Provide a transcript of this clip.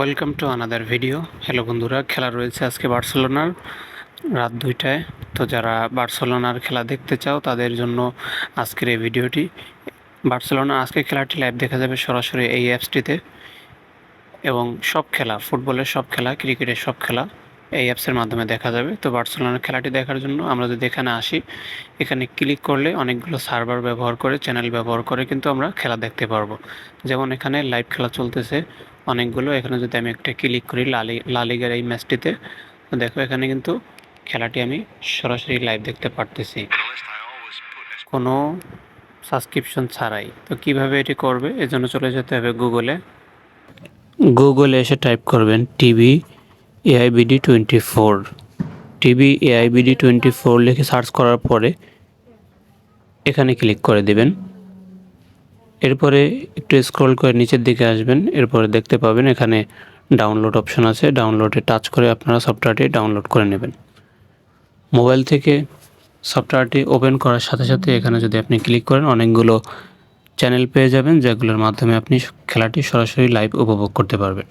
Welcome to another video. Hello বন্ধুরা, খেলা রয়েছে আজকে বার্সেলোনার রাত 2টায়। তো যারা বার্সেলোনার খেলা দেখতে চাও তাদের জন্য আজকের এই ভিডিওটি। বার্সেলোনার আজকের খেলাটি লাইভ দেখা যাবে সরাসরি এই অ্যাপসটিতে, এবং সব খেলা, ফুটবলের সব খেলা, ক্রিকেটের সব খেলা এই অ্যাপসের মাধ্যমে দেখা যাবে। তো বার্সেলোনার খেলাটি দেখার জন্য আমরা যদি এখানে আসি, এখানে ক্লিক করলে অনেকগুলো সার্ভার ব্যবহার করে, চ্যানেল ব্যবহার করে কিন্তু আমরা খেলা দেখতে পারবো। যেমন এখানে লাইভ খেলা চলতেছে অনেকগুলো। এখানে যদি আমি একটা ক্লিক করি লা লিগার এই ম্যাচটিতে, তো দেখো এখানে কিন্তু খেলাটি আমি সরাসরি লাইভ দেখতে পারতেছি কোনো সাবস্ক্রিপশন ছাড়াই। তো কিভাবে এটি করবে, এজন্য চলে যেতে হবে গুগলে এসে টাইপ করবেন টিভি AIBD24। টিভি AIBD24 লিখে সার্চ করার পরে এখানে ক্লিক করে দেবেন। এরপরে একটু স্ক্রল করে নিচের দিকে আসবেন। এরপরে দেখতে পাবেন এখানে ডাউনলোড অপশন আছে। ডাউনলোডে টাচ করে আপনারা সফটওয়্যারটি ডাউনলোড করে নেবেন। মোবাইল থেকে সফটওয়্যারটি ওপেন করার সাথে সাথে এখানে যদি আপনি ক্লিক করেন, অনেকগুলো চ্যানেল পেয়ে যাবেন, যেগুলোর মাধ্যমে আপনি খেলাটি সরাসরি লাইভ উপভোগ করতে পারবেন।